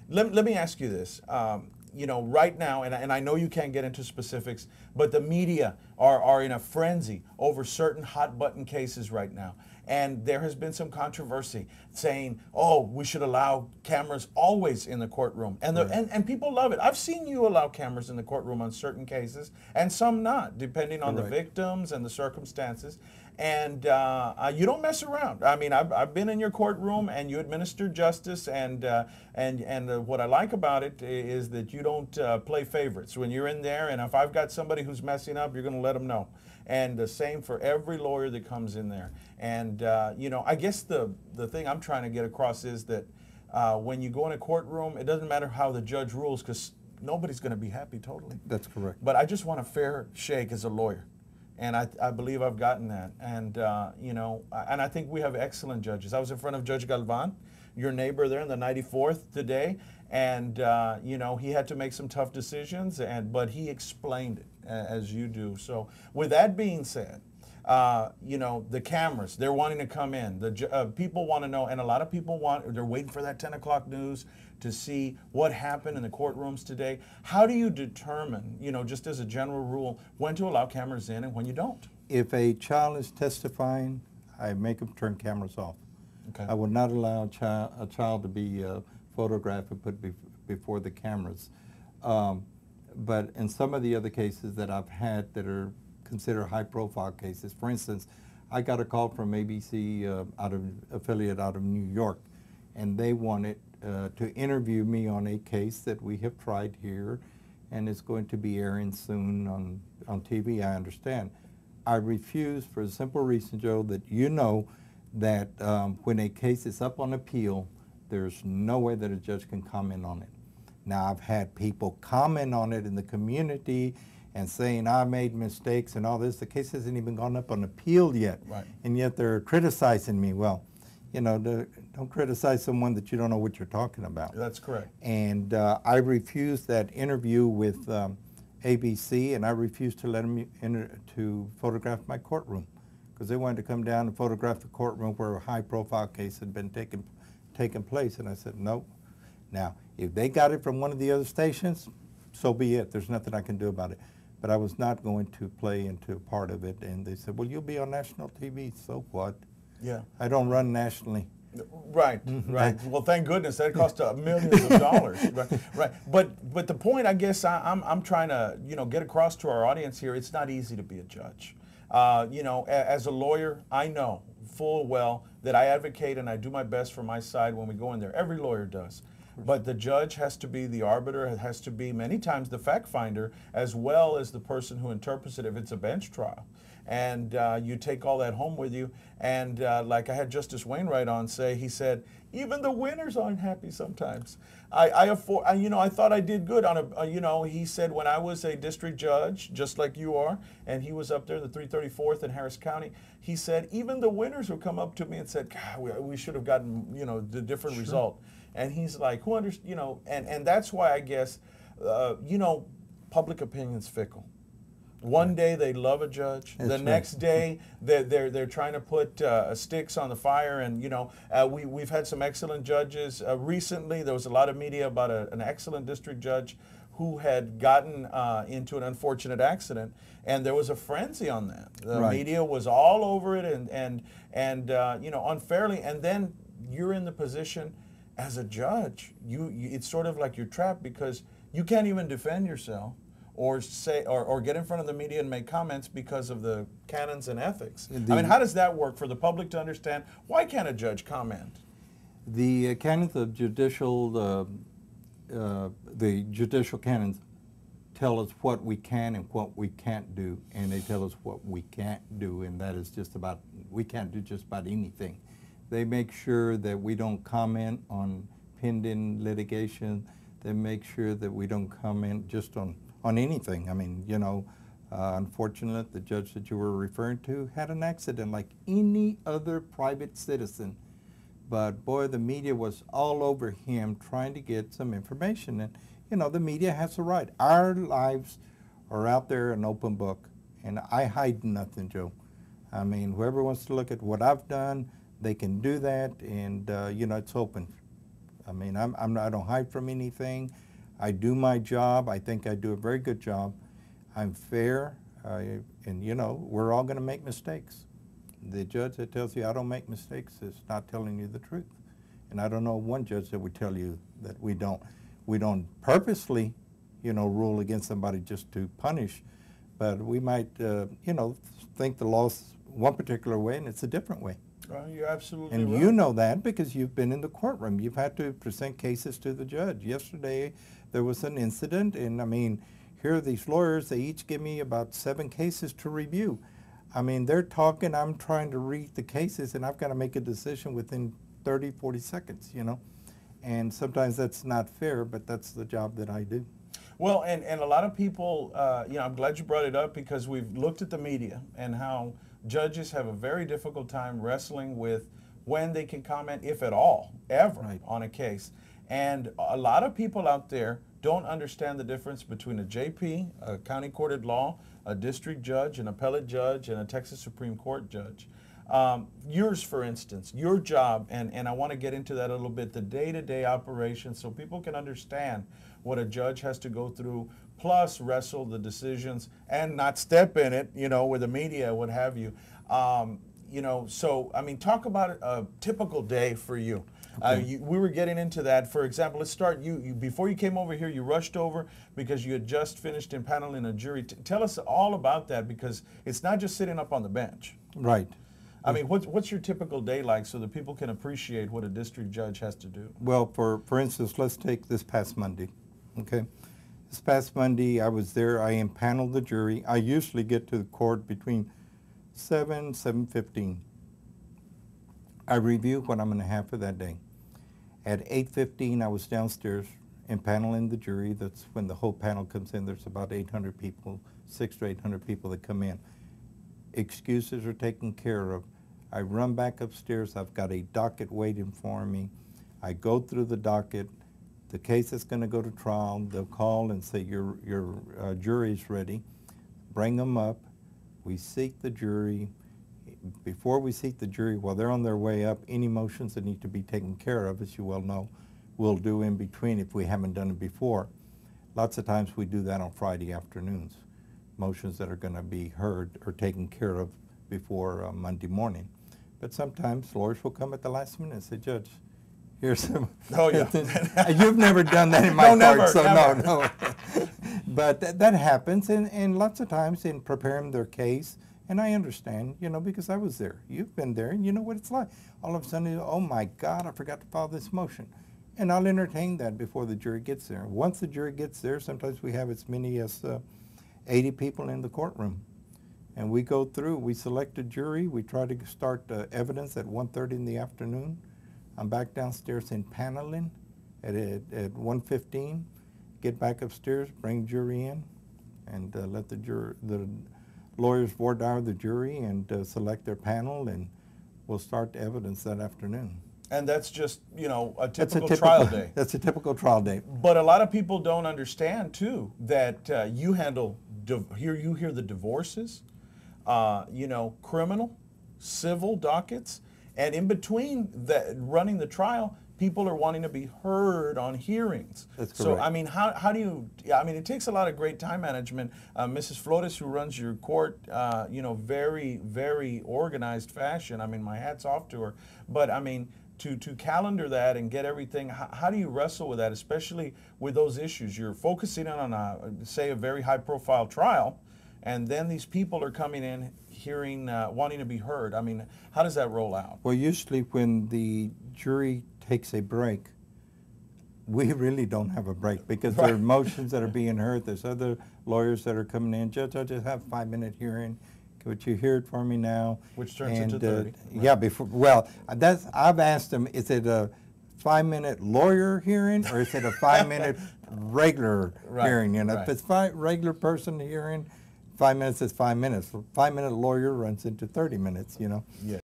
Let me ask you this. You know, right now, and I know you can't get into specifics, but the media are in a frenzy over certain hot button cases right now. And there has been some controversy saying, oh, we should allow cameras always in the courtroom. And, and people love it. I've seen you allow cameras in the courtroom on certain cases and some not, depending on the victims and the circumstances. And you don't mess around. I mean, I've been in your courtroom and you administer justice, and what I like about it is that you don't play favorites when you're in there. And if I've got somebody who's messing up, you're going to let them know. And the same for every lawyer that comes in there. And you know, I guess the thing I'm trying to get across is that when you go in a courtroom, it doesn't matter how the judge rules, because nobody's going to be happy totally. That's correct. But I just want a fair shake as a lawyer. And I believe I've gotten that. And, you know, and I think we have excellent judges. I was in front of Judge Galvan, your neighbor there in the 94th today. And, you know, he had to make some tough decisions, but he explained it as you do. So with that being said, you know, the cameras, they're wanting to come in. The people want to know, and a lot of people they're waiting for that 10 o'clock news to see what happened in the courtrooms today. How do you determine, you know, just as a general rule, when to allow cameras in and when you don't? If a child is testifying, I make them turn cameras off. Okay. I would not allow a child to be photographed and put before the cameras. But in some of the other cases that I've had that are considered high-profile cases, for instance, I got a call from ABC affiliate out of New York, and they wanted to interview me on a case that we have tried here, and it's going to be airing soon on TV, I understand. I refuse for the simple reason, Joe, that you know that when a case is up on appeal, there's no way that a judge can comment on it. Now, I've had people comment on it in the community and saying I made mistakes and all this. The case hasn't even gone up on appeal yet, and yet they're criticizing me. Well, you know, don't criticize someone that you don't know what you're talking about. That's correct. And I refused that interview with ABC, and I refused to let them to photograph my courtroom, because they wanted to come down and photograph the courtroom where a high-profile case had been taking place, and I said no. Now, if they got it from one of the other stations, so be it. There's nothing I can do about it. But I was not going to play into part of it, and they said, well, you'll be on national TV, so what? Yeah. I don't run nationally. Right, right. Well, thank goodness. That cost millions of dollars. Right. But the point, I guess, I'm trying to, you know, get across to our audience here, it's not easy to be a judge. You know, as a lawyer, I know full well that I advocate and I do my best for my side when we go in there. Every lawyer does. But the judge has to be the arbiter, it has to be many times the fact finder, as well as the person who interprets it if it's a bench trial. And you take all that home with you. And like I had Justice Wainwright on say, he said, even the winners aren't happy sometimes. You know, I thought I did good on a, you know, he said when I was a district judge, just like you are, and he was up there, the 334th in Harris County, he said, even the winners would come up to me and said, God, we should have gotten, you know, the different result. And he's like, who understands, you know, and that's why I guess, you know, public opinion's fickle. One day they love a judge. The next day they're trying to put sticks on the fire. And you know, we've had some excellent judges. Recently there was a lot of media about an excellent district judge who had gotten into an unfortunate accident, and there was a frenzy on that. The media was all over it, and you know, unfairly. And then you're in the position as a judge. It's sort of like you're trapped because you can't even defend yourself, or say, or get in front of the media and make comments because of the canons and ethics. I mean, how does that work for the public to understand? Why can't a judge comment? The canons of judicial, the judicial canons tell us what we can and what we can't do, and they tell us what we can't do, and that is just about, we can't do just about anything. They make sure that we don't comment on pending litigation. They make sure that we don't comment just on anything. I mean, you know, unfortunately, the judge that you were referring to had an accident like any other private citizen. But boy, the media was all over him trying to get some information. And, you know, the media has a right. Our lives are out there, an open book. And I hide nothing, Joe. I mean, whoever wants to look at what I've done, they can do that. And, you know, it's open. I mean, I don't hide from anything. I do my job. I think I do a very good job. I'm fair, and you know, we're all going to make mistakes. The judge that tells you I don't make mistakes is not telling you the truth. And I don't know one judge that would tell you that we don't purposely, you know, rule against somebody just to punish, but we might, you know, think the law's one particular way and it's a different way. You're absolutely and right. You know that because you've been in the courtroom. You've had to present cases to the judge. Yesterday there was an incident, and I mean, here are these lawyers, they each give me about 7 cases to review. I mean, they're talking, I'm trying to read the cases, and I've got to make a decision within 30, 40 seconds, you know. And sometimes that's not fair, but that's the job that I do. Well, and a lot of people, you know, I'm glad you brought it up because we've looked at the media and how judges have a very difficult time wrestling with when they can comment, if at all, ever, right, on a case. And a lot of people out there don't understand the difference between a JP, a county court at law, a district judge, an appellate judge, and a Texas Supreme Court judge. Yours, for instance, your job, and I want to get into that a little bit, the day-to-day operations so people can understand what a judge has to go through, plus wrestle the decisions and not step in it, you know, with the media, what have you. You know, so, I mean, talk about a typical day for you. Okay. We were getting into that. For example, let's start, before you came over here, you rushed over because you had just finished impaneling a jury. Tell us all about that, because it's not just sitting up on the bench. Right. I mean, what's your typical day like so that people can appreciate what a district judge has to do? Well, for instance, let's take this past Monday, okay? This past Monday, I was there, I impaneled the jury. I usually get to the court between 7:15. I review what I'm going to have for that day. At 8:15, I was downstairs impaneling the jury. That's when the whole panel comes in. There's about 800 people, 600 to 800 people that come in. Excuses are taken care of. I run back upstairs. I've got a docket waiting for me. I go through the docket. The case is going to go to trial. They'll call and say your jury's ready. Bring them up. We seat the jury. Before we seat the jury, while they're on their way up, any motions that need to be taken care of, as you well know, we'll do in between if we haven't done it before. Lots of times we do that on Friday afternoons. Motions that are going to be heard or taken care of before Monday morning. But sometimes lawyers will come at the last minute and say, Judge, here's some. Oh, yeah. You've never done that in my court, never, so never. no. But that happens, and lots of times in preparing their case, and I understand, you know, because I was there. You've been there, and you know what it's like. All of a sudden, oh my God, I forgot to file this motion. And I'll entertain that before the jury gets there. Once the jury gets there, sometimes we have as many as 80 people in the courtroom. And we go through, we select a jury, we try to start evidence at 1:30 in the afternoon. I'm back downstairs in paneling at 1:15, get back upstairs, bring jury in, and let the lawyers voir dire the jury and select their panel, and we'll start the evidence that afternoon. And that's just, you know, a typical trial day. That's a typical trial day. But a lot of people don't understand, too, that you handle, you hear the divorces, you know, criminal, civil dockets, and in between running the trial, people are wanting to be heard on hearings. That's correct. So, I mean, how do you, I mean, it takes a lot of great time management. Mrs. Flores, who runs your court, you know, very, very organized fashion. I mean, my hat's off to her. But, I mean, to calendar that and get everything, how do you wrestle with that, especially with those issues? You're focusing on, say, a very high-profile trial, and then these people are coming in, hearing, wanting to be heard. I mean, how does that roll out? Well, usually when the jury takes a break, we really don't have a break because there are motions that are being heard. There's other lawyers that are coming in. Judge, I just have a 5-minute hearing. Would you hear it for me now? Which turns into 30. Right. Yeah, well, I've asked them, is it a 5-minute lawyer hearing or is it a 5-minute regular hearing? And if it's regular person hearing, 5 minutes is 5 minutes. 5-minute lawyer runs into 30 minutes, you know. Yeah.